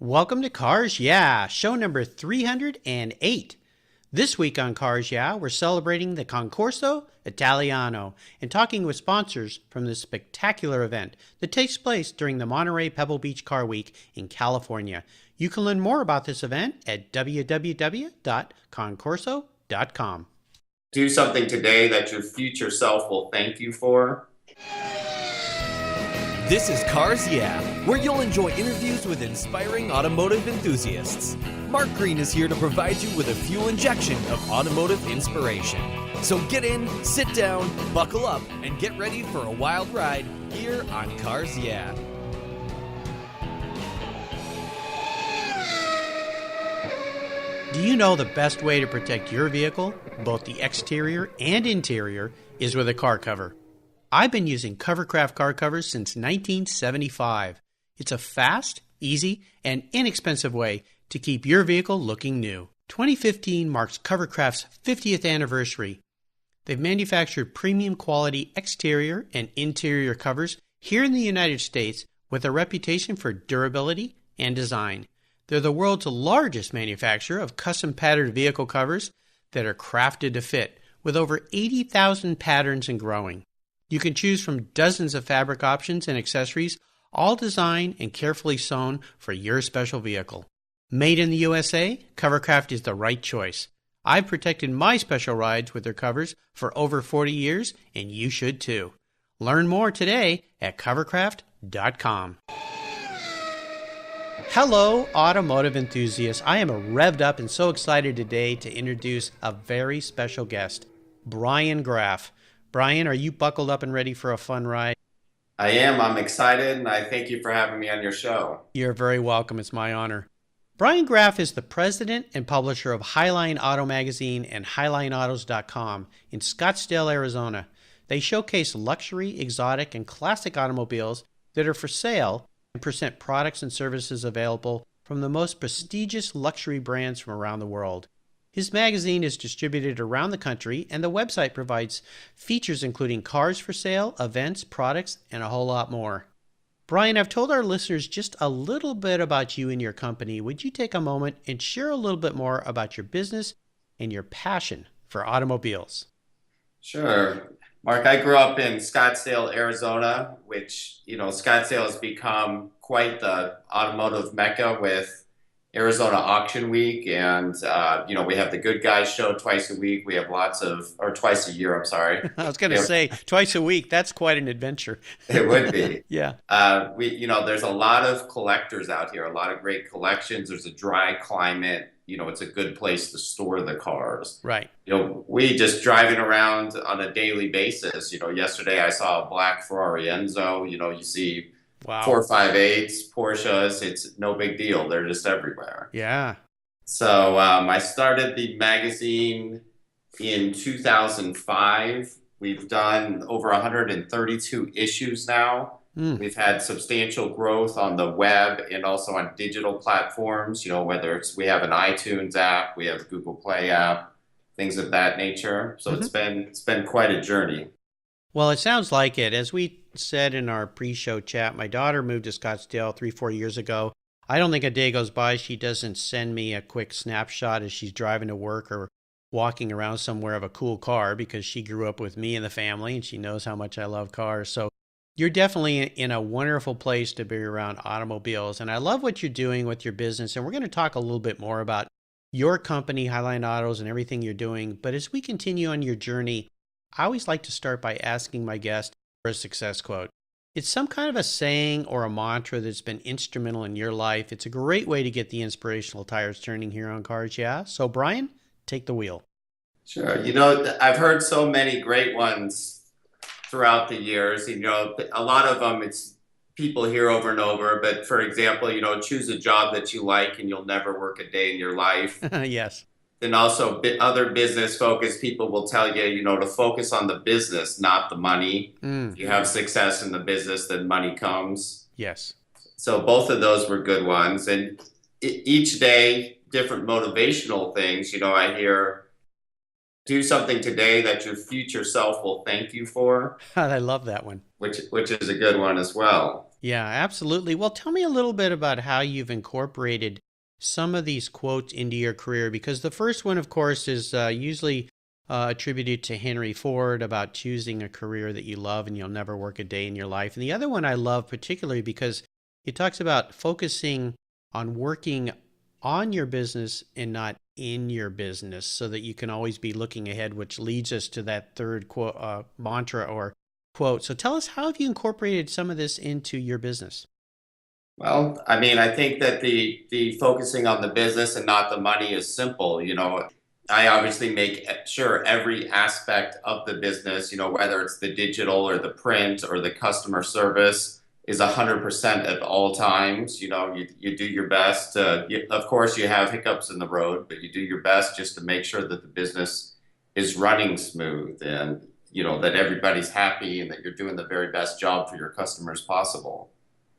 Welcome to Cars Yeah, show number 308. This week on Cars Yeah, we're celebrating the Concorso Italiano and talking with sponsors from this spectacular event that takes place during the Monterey Pebble Beach Car Week in California. You can learn more about this event at www.concorso.com. Do something today that your future self will thank you for. This is Cars Yeah, where you'll enjoy interviews with inspiring automotive enthusiasts. Mark Green is here to provide you with a fuel injection of automotive inspiration. So get in, sit down, buckle up, and get ready for a wild ride here on Cars Yeah. Do you know the best way to protect your vehicle, both the exterior and interior, is with a car cover? I've been using Covercraft car covers since 1975. It's a fast, easy, and inexpensive way to keep your vehicle looking new. 2015 marks Covercraft's 50th anniversary. They've manufactured premium quality exterior and interior covers here in the United States with a reputation for durability and design. They're the world's largest manufacturer of custom patterned vehicle covers that are crafted to fit, with over 80,000 patterns and growing. You can choose from dozens of fabric options and accessories, all designed and carefully sewn for your special vehicle. Made in the USA, Covercraft is the right choice. I've protected my special rides with their covers for over 40 years, and you should too. Learn more today at covercraft.com. Hello, automotive enthusiasts. I am revved up and so excited today to introduce a very special guest, Brian Graff. Brian, are you buckled up and ready for a fun ride? I am. I'm excited, and I thank you for having me on your show. You're very welcome. It's my honor. Brian Graff is the president and publisher of Highline Auto Magazine and HighlineAutos.com in Scottsdale, Arizona. They showcase luxury, exotic, and classic automobiles that are for sale and present products and services available from the most prestigious luxury brands from around the world. His magazine is distributed around the country, and the website provides features including cars for sale, events, products, and a whole lot more. Brian, I've told our listeners just a little bit about you and your company. Would you take a moment and share a little bit more about your business and your passion for automobiles? Sure. Mark, I grew up in Scottsdale, Arizona, which, Scottsdale has become quite the automotive mecca with Arizona Auction Week, and we have the Good Guys show twice a week. We have or twice a year. I'm sorry. I was going to say twice a week. That's quite an adventure. It would be. Yeah. There's a lot of collectors out here. A lot of great collections. There's a dry climate. It's a good place to store the cars. Right. We just driving around on a daily basis. Yesterday I saw a black Ferrari Enzo. You see. Wow. 458s, Porsches, it's no big deal. They're just everywhere. Yeah. So I started the magazine in 2005. We've done over 132 issues now. We've had substantial growth on the web and also on digital platforms, whether we have an iTunes app, we have a Google Play app, things of that nature. So it's been quite a journey. Well, it sounds like it. As we said in our pre-show chat, my daughter moved to Scottsdale 3-4 years ago. I don't think a day goes by she doesn't send me a quick snapshot as she's driving to work or walking around somewhere of a cool car, because she grew up with me and the family and she knows how much I love cars. So you're definitely in a wonderful place to be around automobiles. And I love what you're doing with your business. And we're going to talk a little bit more about your company, Highline Autos, and everything you're doing. But as we continue on your journey, I always like to start by asking my guest for a success quote. It's some kind of a saying or a mantra that's been instrumental in your life. It's a great way to get the inspirational tires turning here on Cars Yeah. So Brian, take the wheel. Sure. I've heard so many great ones throughout the years. A lot of them it's people hear over and over. But for example, choose a job that you like and you'll never work a day in your life. Yes. Then also other business-focused people will tell you, to focus on the business, not the money. If you have success in the business, then money comes. Yes. So both of those were good ones. And each day, different motivational things. I hear, do something today that your future self will thank you for. I love that one. Which is a good one as well. Yeah, absolutely. Well, tell me a little bit about how you've incorporated some of these quotes into your career, because the first one, of course, is usually attributed to Henry Ford about choosing a career that you love and you'll never work a day in your life. And the other one I love particularly because it talks about focusing on working on your business and not in your business so that you can always be looking ahead, which leads us to that third quote, mantra or quote. So tell us, how have you incorporated some of this into your business? Well, I mean, I think that the focusing on the business and not the money is simple. I obviously make sure every aspect of the business, whether it's the digital or the print or the customer service, is 100% at all times. You do your best. Of course, you have hiccups in the road, but you do your best just to make sure that the business is running smooth and that everybody's happy and that you're doing the very best job for your customers possible.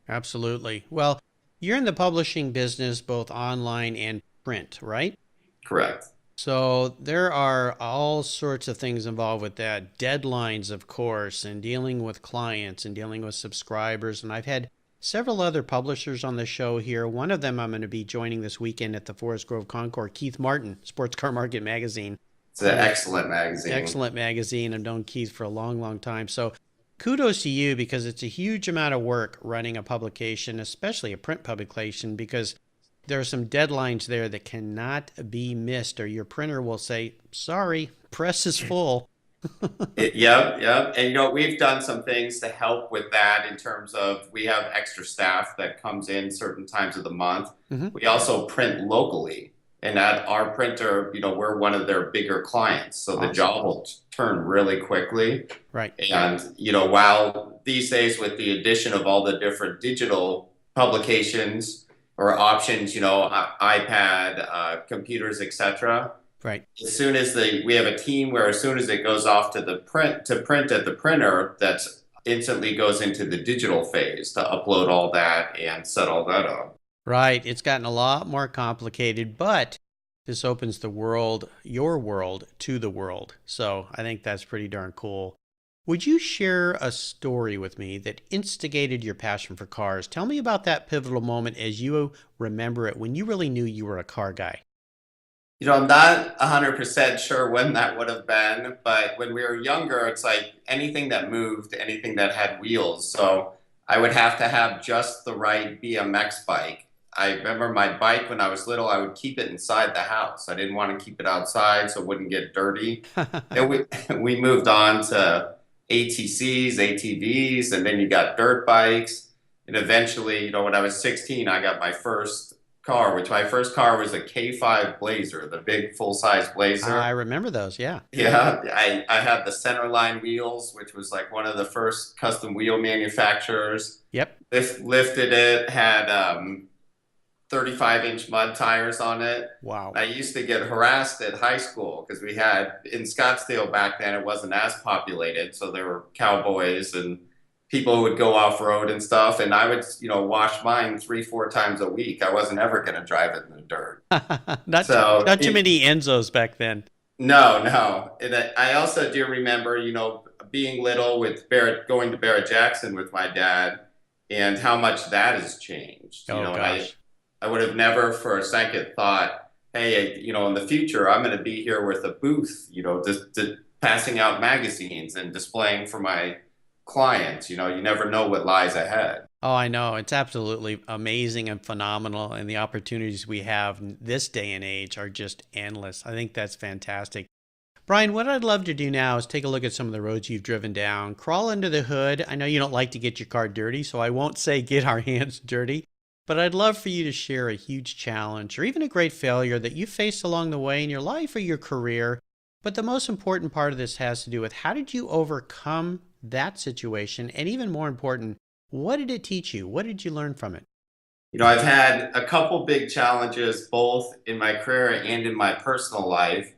Absolutely. Well, you're in the publishing business, both online and print, right? Correct. So there are all sorts of things involved with that. Deadlines, of course, and dealing with clients and dealing with subscribers. And I've had several other publishers on the show here. One of them I'm going to be joining this weekend at the Forest Grove Concours, Keith Martin, Sports Car Market Magazine. It's an excellent magazine. Excellent magazine. I've known Keith for a long, long time. So kudos to you, because it's a huge amount of work running a publication, especially a print publication, because there are some deadlines there that cannot be missed, or your printer will say, sorry, press is full. Yep. And we've done some things to help with that in terms of we have extra staff that comes in certain times of the month. Mm-hmm. We also print locally. And at our printer, we're one of their bigger clients. So the job will turn really quickly. Right. And, while these days with the addition of all the different digital publications or options, iPad, computers, etc. Right. As soon as we have a team where as soon as it goes off to print at the printer, that's instantly goes into the digital phase to upload all that and set all that up. Right. It's gotten a lot more complicated, but this opens the world, your world, to the world. So I think that's pretty darn cool. Would you share a story with me that instigated your passion for cars? Tell me about that pivotal moment as you remember it, when you really knew you were a car guy. I'm not 100% sure when that would have been, but when we were younger, it's like anything that moved, anything that had wheels. So I would have to have just the right BMX bike. I remember my bike when I was little, I would keep it inside the house. I didn't want to keep it outside so it wouldn't get dirty. And we moved on to ATCs, ATVs, and then you got dirt bikes. And eventually, when I was 16, I got my first car, which my first car was a K5 Blazer, the big full-size Blazer. I remember those, yeah. Yeah, I had the Centerline wheels, which was like one of the first custom wheel manufacturers. Yep. Lifted it, had 35-inch mud tires on it. Wow. I used to get harassed at high school because we had, in Scottsdale back then, it wasn't as populated. So there were cowboys and people who would go off-road and stuff. And I would, wash mine 3-4 times a week. I wasn't ever going to drive it in the dirt. Not too many Enzos back then. No. And I also do remember, being little with going to Barrett-Jackson with my dad and how much that has changed. Gosh. I would have never for a second thought, hey, in the future, I'm going to be here with a booth, just passing out magazines and displaying for my clients. You never know what lies ahead. Oh, I know. It's absolutely amazing and phenomenal. And the opportunities we have in this day and age are just endless. I think that's fantastic. Brian, what I'd love to do now is take a look at some of the roads you've driven down, crawl under the hood. I know you don't like to get your car dirty, so I won't say get our hands dirty. But I'd love for you to share a huge challenge or even a great failure that you faced along the way in your life or your career. But the most important part of this has to do with how did you overcome that situation? And even more important, what did it teach you? What did you learn from it? I've had a couple big challenges, both in my career and in my personal life.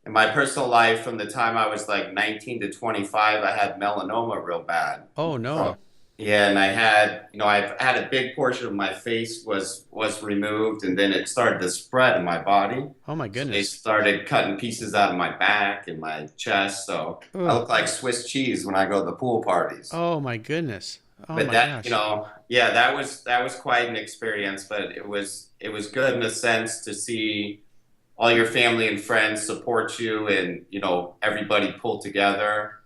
In my personal life, from the time I was like 19 to 25, I had melanoma real bad. Oh, no. Yeah, and I had, I've had a big portion of my face was removed, and then it started to spread in my body. Oh my goodness! They started cutting pieces out of my back and my chest, so I look like Swiss cheese when I go to the pool parties. Oh my goodness! Oh But my that, gosh. yeah, that was quite an experience, but it was good in a sense to see all your family and friends support you and, everybody pull together.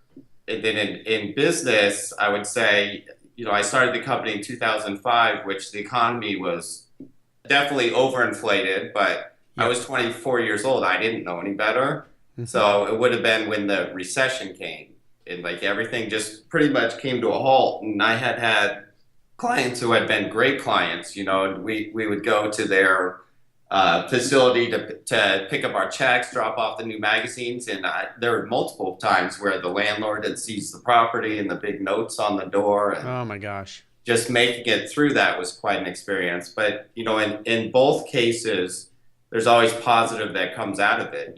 And then in business, I would say, I started the company in 2005, which the economy was definitely overinflated, but I Yep. was 24 years old. I didn't know any better. Hmm. So it would have been when the recession came and like everything just pretty much came to a halt. And I had clients who had been great clients, and we would go to their facility to pick up our checks, drop off the new magazines. And there were multiple times where the landlord had seized the property and the big notes on the door. And Oh my gosh. just making it through that was quite an experience. But, in both cases, there's always positive that comes out of it.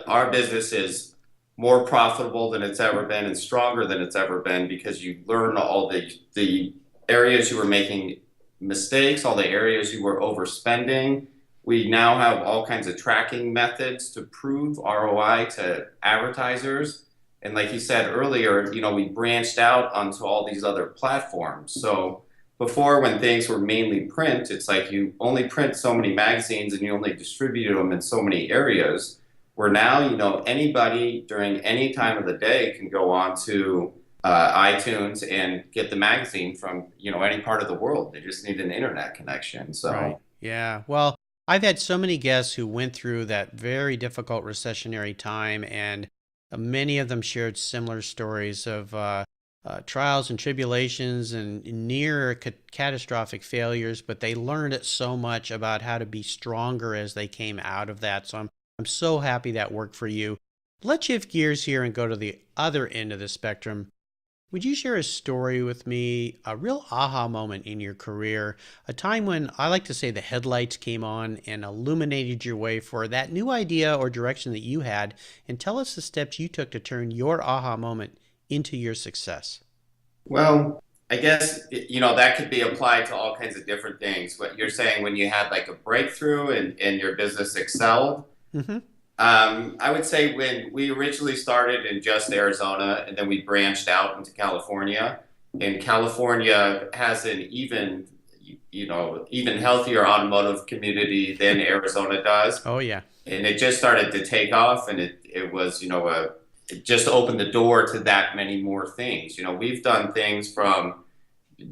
Our business is more profitable than it's ever been and stronger than it's ever been because you learn all the areas you were making mistakes, all the areas you were overspending. We now have all kinds of tracking methods to prove ROI to advertisers. And like you said earlier, we branched out onto all these other platforms. So before, when things were mainly print, it's like you only print so many magazines and you only distribute them in so many areas. Where now, anybody during any time of the day can go on to iTunes and get the magazine from, any part of the world. They just need an internet connection. Right. So, Yeah. Well, I've had so many guests who went through that very difficult recessionary time, and many of them shared similar stories of trials and tribulations and near catastrophic failures, but they learned so much about how to be stronger as they came out of that. So I'm so happy that worked for you. Let's shift gears here and go to the other end of the spectrum. Would you share a story with me, a real aha moment in your career, a time when I like to say the headlights came on and illuminated your way for that new idea or direction that you had, and tell us the steps you took to turn your aha moment into your success? well, I guess, that could be applied to all kinds of different things. What you're saying when you had like a breakthrough and your business excelled. Mm-hmm. I would say when we originally started in just Arizona and then we branched out into California, and California has an even healthier automotive community than Arizona does. Oh, yeah. And it just started to take off, and it was, it just opened the door to that many more things. We've done things from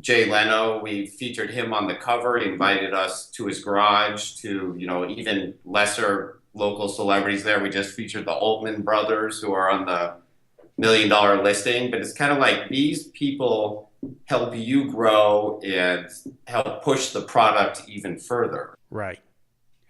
Jay Leno. We featured him on the cover. He invited us to his garage. To even lesser local celebrities there. We just featured the Altman brothers, who are on the $1 million listing. But it's kind of like these people help you grow and help push the product even further. Right.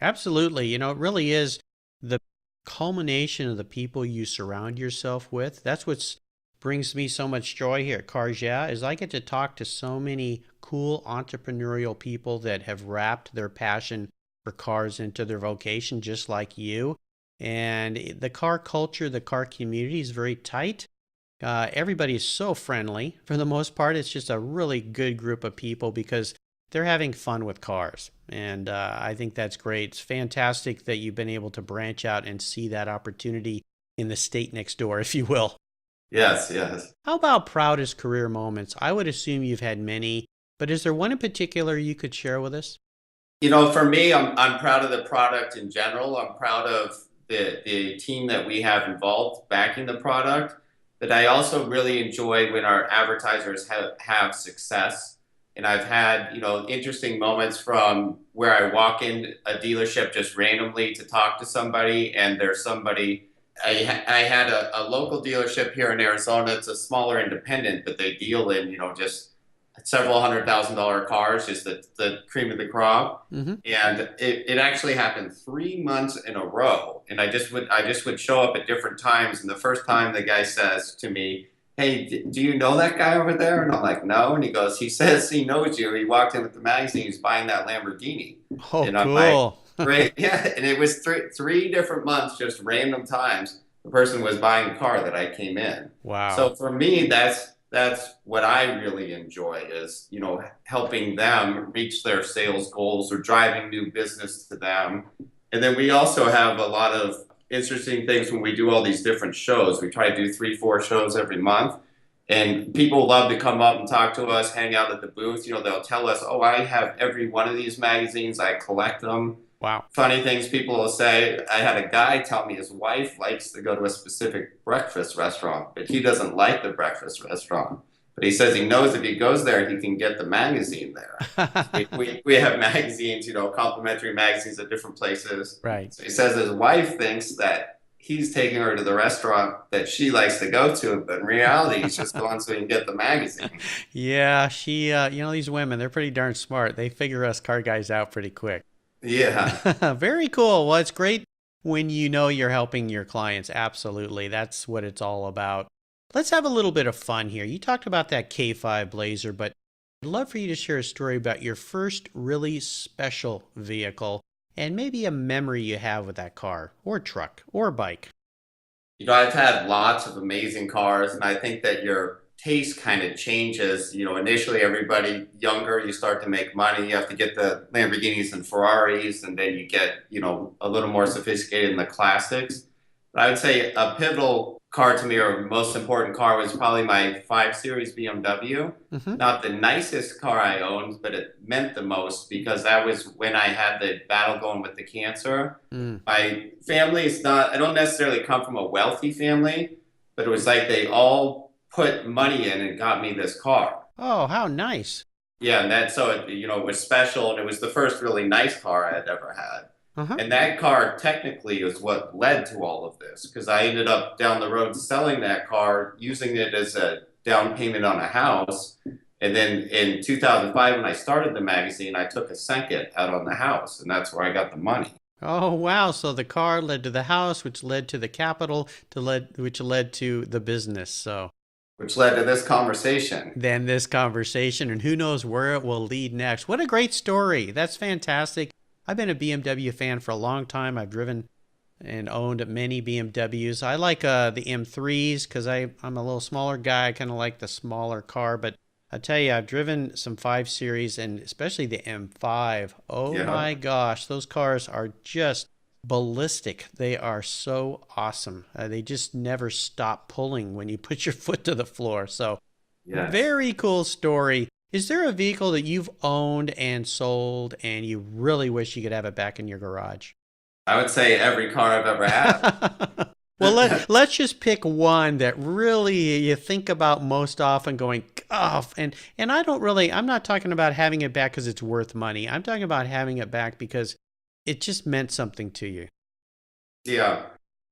Absolutely. It really is the culmination of the people you surround yourself with. That's what brings me so much joy here at Cars Yeah, is I get to talk to so many cool entrepreneurial people that have wrapped their passion for cars into their vocation, just like you. And the car culture, the car community is very tight. Everybody is so friendly. For the most part, it's just a really good group of people because they're having fun with cars. And I think that's great. It's fantastic that you've been able to branch out and see that opportunity in the state next door, if you will. Yes, yes. How about proudest career moments? I would assume you've had many, but is there one in particular you could share with us? For me, I'm proud of the product in general. I'm proud of the team that we have involved backing the product. But I also really enjoy when our advertisers have success. And I've had, interesting moments from where I walk in a dealership just randomly to talk to somebody, and there's somebody. I had a local dealership here in Arizona. It's a smaller independent, but they deal in, just several $100,000 cars, just the cream of the crop. Mm-hmm. And it actually happened 3 months in a row. And I just would show up at different times. And the first time the guy says to me, "Hey, do you know that guy over there?" And I'm like, "No." And he goes, "He says he knows you. He walked in with the magazine. He's buying that Lamborghini." Oh, And I'm like, cool. "Great." Yeah. And it was three different months, just random times. The person was buying a car that I came in. Wow. So for me, that's what I really enjoy is, helping them reach their sales goals or driving new business to them. And then we also have a lot of interesting things when we do all these different shows. We try to do 3, 4 shows every month. And people love to come up and talk to us, hang out at the booth. You know, they'll tell us, oh, I have every one of these magazines. I collect them. Wow. Funny things people will say. I had a guy tell me his wife likes to go to a specific breakfast restaurant, but he doesn't like the breakfast restaurant. But he says he knows if he goes there, he can get the magazine there. we have magazines, you know, complimentary magazines at different places. Right. So he says his wife thinks that he's taking her to the restaurant that she likes to go to, but in reality, he's just going so he can get the magazine. Yeah, she, you know, these women, they're pretty darn smart. They figure us car guys out pretty quick. Yeah. Very cool. Well, it's great when you know you're helping your clients. Absolutely. That's what it's all about. Let's have a little bit of fun here. You talked about that K5 Blazer, but I'd love for you to share a story about your first really special vehicle and maybe a memory you have with that car or truck or bike. You know, I've had lots of amazing cars, and I think that your taste kind of changes. You know, initially, everybody younger, you start to make money. You have to get the Lamborghinis and Ferraris, and then you get, you know, a little more sophisticated in the classics. But I would say a pivotal car to me, or most important car, was probably my 5 Series BMW. Mm-hmm. Not the nicest car I owned, but it meant the most because that was when I had the battle going with the cancer. My family is not, I don't necessarily come from a wealthy family, but it was like they all put money in and got me this car. Oh, how nice. Yeah, and that, so it, you know, it was special, and it was the first really nice car I had ever had. Uh-huh. And that car technically is what led to all of this, because I ended up down the road selling that car, using it as a down payment on a house. And then in 2005, when I started the magazine, I took a second out on the house, and that's where I got the money. Oh, wow. So the car led to the house, which led to the capital, which led to the business. So, which led to this conversation. Then this conversation, and who knows where it will lead next. What a great story. That's fantastic. I've been a BMW fan for a long time. I've driven and owned many BMWs. I like the M3s because I'm a little smaller guy. I kind of like the smaller car. But I tell you, I've driven some 5 Series and especially the M5. Oh yeah. My gosh, those cars are just ballistic. They are so awesome. They just never stop pulling when you put your foot to the floor. So yes. Very cool story. Is there a vehicle that you've owned and sold and you really wish you could have it back in your garage? I would say every car I've ever had. Well, let's just pick one that really you think about most often going, oh, and I'm not talking about having it back because it's worth money. I'm talking about having it back because it just meant something to you. Yeah.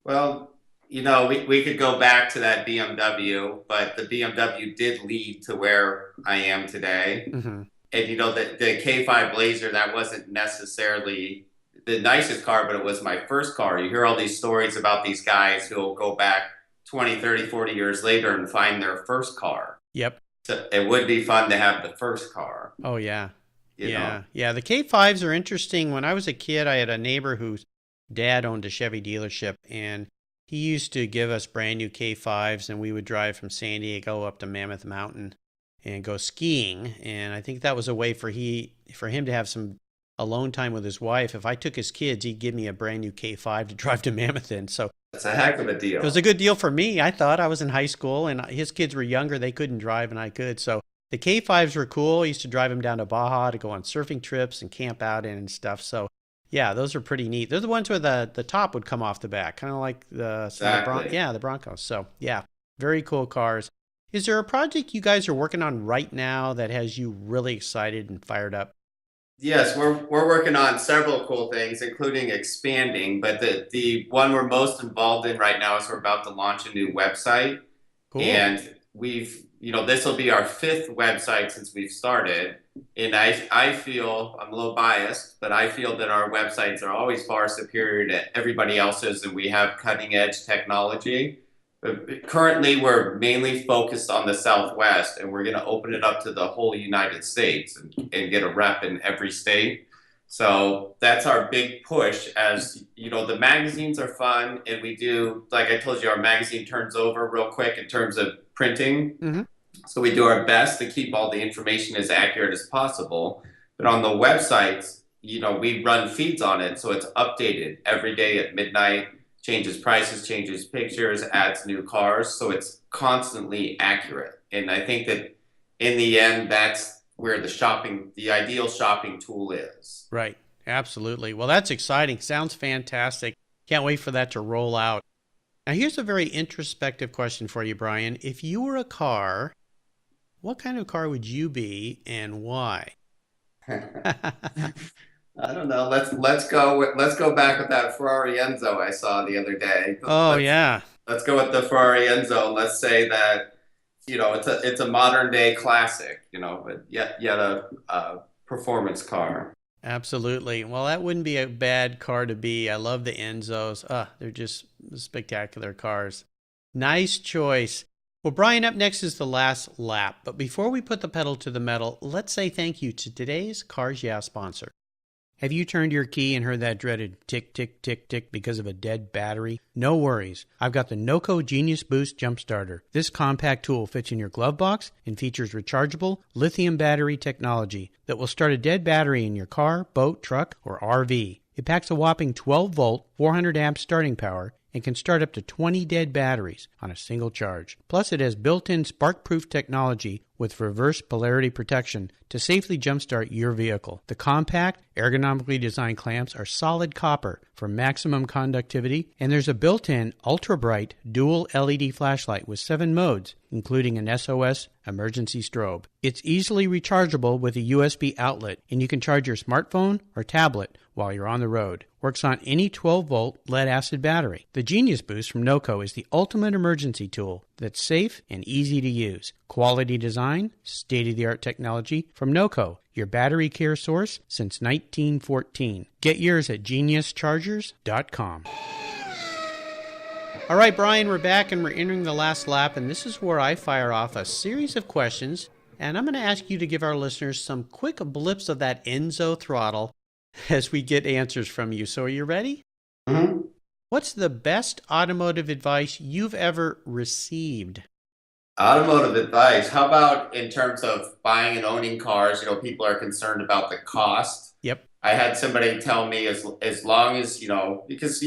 Well, you know, we could go back to that BMW, but the BMW did lead to where I am today. Mm-hmm. And, you know, the K5 Blazer, that wasn't necessarily the nicest car, but it was my first car. You hear all these stories about these guys who will go back 20, 30, 40 years later and find their first car. Yep. So it would be fun to have the first car. Oh, yeah. You know? Yeah. The K5s are interesting. When I was a kid, I had a neighbor whose dad owned a Chevy dealership, and he used to give us brand new K5s, and we would drive from San Diego up to Mammoth Mountain and go skiing. And I think that was a way for him to have some alone time with his wife. If I took his kids, he'd give me a brand new K5 to drive to Mammoth in. So that's a heck of a deal. It was a good deal for me. I thought I was in high school, and his kids were younger. They couldn't drive, and I could. So the K5s were cool. I used to drive them down to Baja to go on surfing trips and camp out in and stuff. So yeah, those are pretty neat. They're the ones where the top would come off the back, kind of like the Broncos. So yeah, very cool cars. Is there a project you guys are working on right now that has you really excited and fired up? Yes, we're working on several cool things, including expanding. But the one we're most involved in right now is we're about to launch a new website. Cool. And this will be our 5th website since we've started. And I feel, I'm a little biased, but I feel that our websites are always far superior to everybody else's, and we have cutting edge technology. But currently, we're mainly focused on the Southwest, and we're going to open it up to the whole United States and get a rep in every state. So that's our big push. As you know, the magazines are fun, and we do, like I told you, our magazine turns over real quick in terms of printing. Mm-hmm. So we do our best to keep all the information as accurate as possible. But on the websites, we run feeds on it, so it's updated every day at midnight. changes prices, changes pictures, adds new cars. So it's constantly accurate. And I think that in the end, that's where the ideal shopping tool is. Right. Absolutely. Well, that's exciting. Sounds fantastic. Can't wait for that to roll out. Now, here's a very introspective question for you, Brian. If you were a car, what kind of car would you be and why? I don't know. Let's go back with that Ferrari Enzo I saw the other day. Oh, Let's yeah. let's go with the Ferrari Enzo. Let's say that it's a modern day classic. But yet a performance car. Absolutely. Well, that wouldn't be a bad car to be. I love the Enzos. They're just spectacular cars. Nice choice. Well, Brian, up next is the last lap. But before we put the pedal to the metal, let's say thank you to today's Cars Yeah sponsor. Have you turned your key and heard that dreaded tick, tick, tick, tick because of a dead battery? No worries. I've got the NOCO Genius Boost Jump Starter. This compact tool fits in your glove box and features rechargeable lithium battery technology that will start a dead battery in your car, boat, truck, or RV. It packs a whopping 12-volt, 400 amp starting power and can start up to 20 dead batteries on a single charge. Plus, it has built-in spark-proof technology with reverse polarity protection to safely jumpstart your vehicle. The compact, ergonomically designed clamps are solid copper for maximum conductivity, and there's a built-in ultra-bright dual LED flashlight with 7 modes, including an SOS emergency strobe. It's easily rechargeable with a USB outlet, and you can charge your smartphone or tablet while you're on the road. Works on any 12-volt lead-acid battery. The Genius Boost from NOCO is the ultimate emergency tool that's safe and easy to use. Quality design, state-of-the-art technology from NOCO, your battery care source since 1914. Get yours at geniuschargers.com. All right, Brian, we're back and we're entering the last lap, and this is where I fire off a series of questions, and I'm going to ask you to give our listeners some quick blips of that Enzo throttle as we get answers from you. So are you ready? Mm-hmm. What's the best automotive advice you've ever received? Automotive advice. How about in terms of buying and owning cars? People are concerned about the cost. Yep. I had somebody tell me as long as, because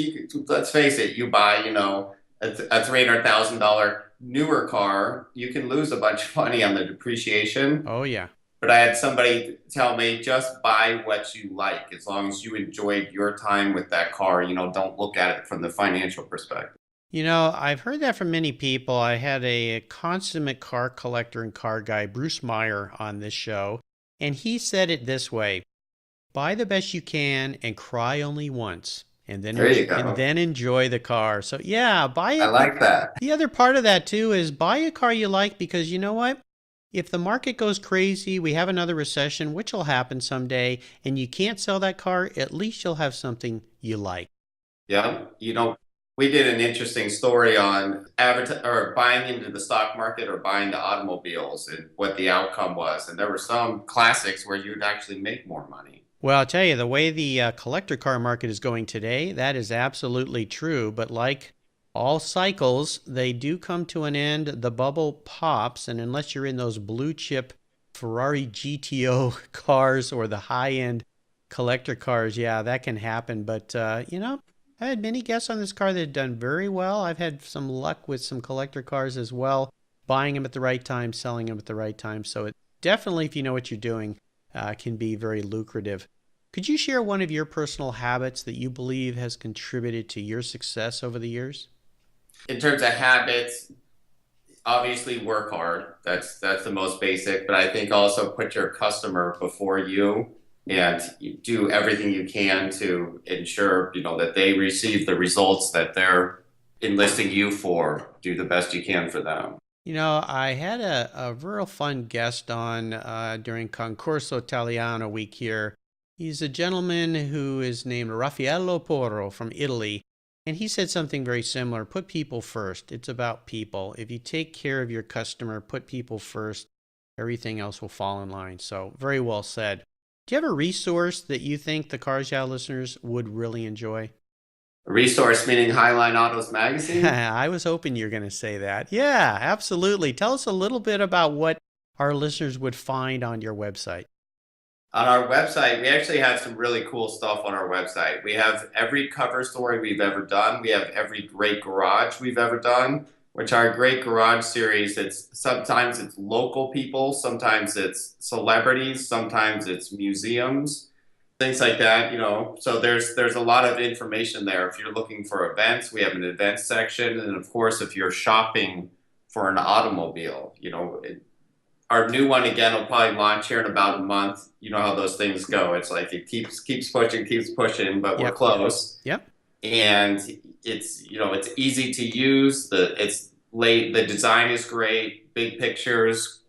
let's face it, you buy, a $300,000 newer car, you can lose a bunch of money on the depreciation. Oh, yeah. But I had somebody tell me, just buy what you like. As long as you enjoyed your time with that car, don't look at it from the financial perspective. I've heard that from many people. I had a consummate car collector and car guy, Bruce Meyer, on this show, and he said it this way: buy the best you can and cry only once, and then enjoy the car. So yeah, buy it. I like that. The other part of that too is buy a car you like, because you know what? If the market goes crazy, we have another recession, which will happen someday, and you can't sell that car, at least you'll have something you like. Yeah, we did an interesting story on buying into the stock market or buying the automobiles and what the outcome was. And there were some classics where you'd actually make more money. Well, I'll tell you, the way the collector car market is going today, that is absolutely true. But like all cycles, they do come to an end. The bubble pops, and unless you're in those blue chip Ferrari GTO cars or the high-end collector cars, yeah, that can happen. But, I had many guests on this car that had done very well. I've had some luck with some collector cars as well, buying them at the right time, selling them at the right time. So it definitely, if you know what you're doing, can be very lucrative. Could you share one of your personal habits that you believe has contributed to your success over the years? In terms of habits, obviously work hard. That's the most basic. But I think also put your customer before you. And you do everything you can to ensure, that they receive the results that they're enlisting you for. Do the best you can for them. I had a real fun guest on during Concorso Italiano week here. He's a gentleman who is named Raffaello Porro from Italy. And he said something very similar: put people first. It's about people. If you take care of your customer, put people first, everything else will fall in line. So very well said. Do you have a resource that you think the Cars Yeah listeners would really enjoy? A resource meaning Highline Autos magazine? I was hoping you were going to say that. Yeah, absolutely. Tell us a little bit about what our listeners would find on your website. On our website, we actually have some really cool stuff on our website. We have every cover story we've ever done. We have every great garage we've ever done, which our great garage series, sometimes it's local people, sometimes it's celebrities, sometimes it's museums, things like that, So there's a lot of information there. If you're looking for events, we have an events section. And of course, if you're shopping for an automobile, our new one again will probably launch here in about a month. You know how those things go. It's like it keeps pushing, but we're close. Yep. And it's easy to use. The design is great, big pictures.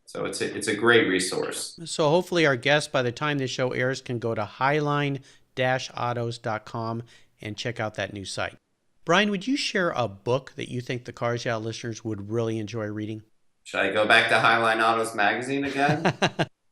So it's a great resource. So hopefully our guests, by the time this show airs, can go to highline-autos.com and check out that new site. Brian, would you share a book that you think the Cars Yeah listeners would really enjoy reading? Should I go back to Highline Autos magazine again?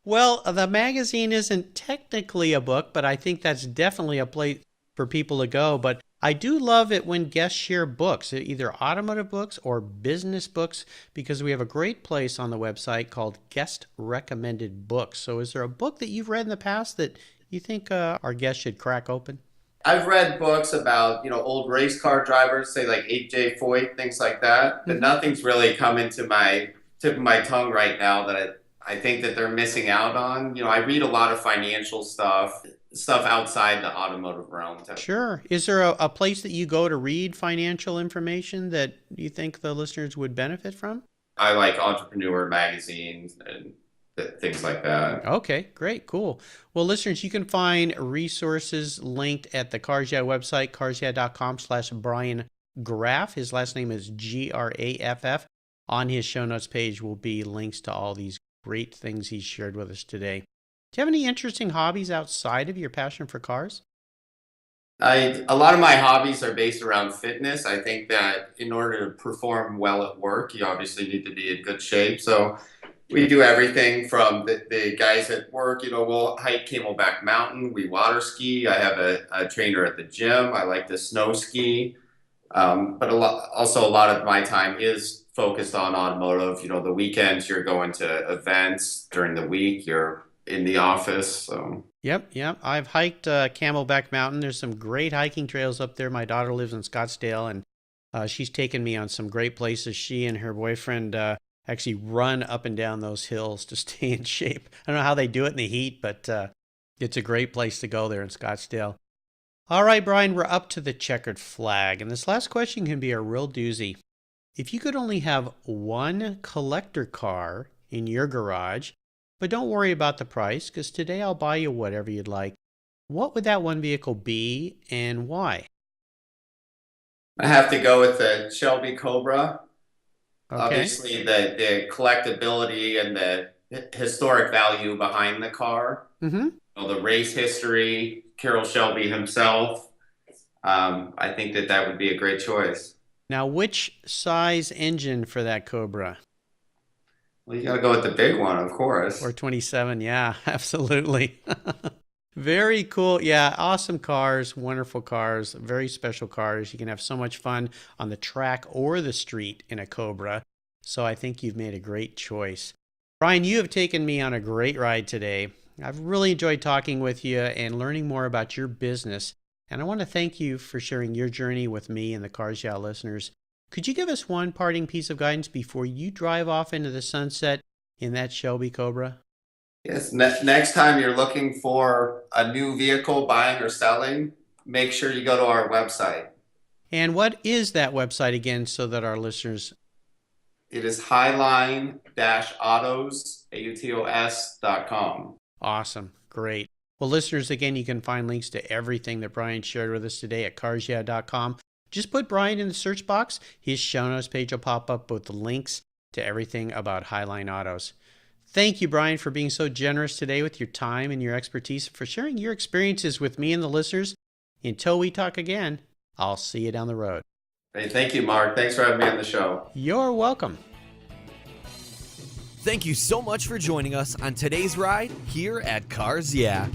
Well, the magazine isn't technically a book, but I think that's definitely a place for people to go. But I do love it when guests share books, either automotive books or business books, because we have a great place on the website called Guest Recommended Books. So is there a book that you've read in the past that you think our guests should crack open? I've read books about, old race car drivers, say like H.J. Foyt, things like that, but nothing's really come into my tip of my tongue right now that I think that they're missing out on. I read a lot of financial stuff outside the automotive realm. Sure. Is there a place that you go to read financial information that you think the listeners would benefit from? I like Entrepreneur magazines and things like that. Okay, great, cool. Well, listeners, you can find resources linked at the Cars Yeah website, carsyeah.com/Brian Graff. His last name is Graff. On his show notes page will be links to all these great things he's shared with us today. Do you have any interesting hobbies outside of your passion for cars? A lot of my hobbies are based around fitness. I think that in order to perform well at work, you obviously need to be in good shape. So we do everything from the guys at work, we'll hike Camelback Mountain, we water ski. I have a trainer at the gym. I like to snow ski. But a lot of my time is focused on automotive. The weekends you're going to events, during the week you're in the office. So Yep. I've hiked Camelback Mountain. There's some great hiking trails up there. My daughter lives in Scottsdale, and she's taken me on some great places. She and her boyfriend actually run up and down those hills to stay in shape. I don't know how they do it in the heat, but it's a great place to go there in Scottsdale. All right, Brian, we're up to the checkered flag, and this last question can be a real doozy. If you could only have one collector car in your garage, but don't worry about the price, because today I'll buy you whatever you'd like, what would that one vehicle be and why? I have to go with the Shelby Cobra. Okay. Obviously, the collectability and the historic value behind the car. Mm-hmm. The race history, Carroll Shelby himself. I think that would be a great choice. Now, which size engine for that Cobra? Well, you got to go with the big one, of course. Or 27, yeah, absolutely. Very cool. Yeah, awesome cars, wonderful cars, very special cars. You can have so much fun on the track or the street in a Cobra. So I think you've made a great choice. Brian, you have taken me on a great ride today. I've really enjoyed talking with you and learning more about your business. And I want to thank you for sharing your journey with me and the Cars Yeah listeners. Could you give us one parting piece of guidance before you drive off into the sunset in that Shelby Cobra? Yes, next time you're looking for a new vehicle, buying or selling, make sure you go to our website. And what is that website again so that our listeners... It is highline-autos.com. Awesome. Great. Well, listeners, again, you can find links to everything that Brian shared with us today at carsyeah.com. Just put Brian in the search box. His show notes page will pop up with the links to everything about Highline Autos. Thank you, Brian, for being so generous today with your time and your expertise, for sharing your experiences with me and the listeners. Until we talk again, I'll see you down the road. Hey, thank you, Mark. Thanks for having me on the show. You're welcome. Thank you so much for joining us on today's ride here at Cars Yeah.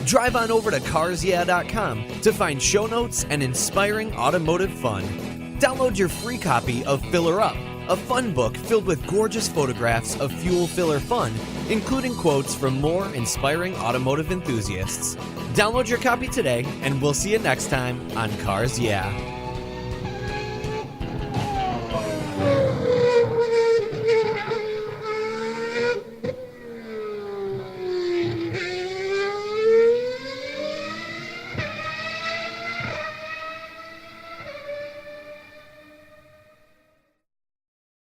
Drive on over to carsyeah.com to find show notes and inspiring automotive fun. Download your free copy of Filler Up, a fun book filled with gorgeous photographs of fuel filler fun, including quotes from more inspiring automotive enthusiasts. Download your copy today, and we'll see you next time on Cars Yeah!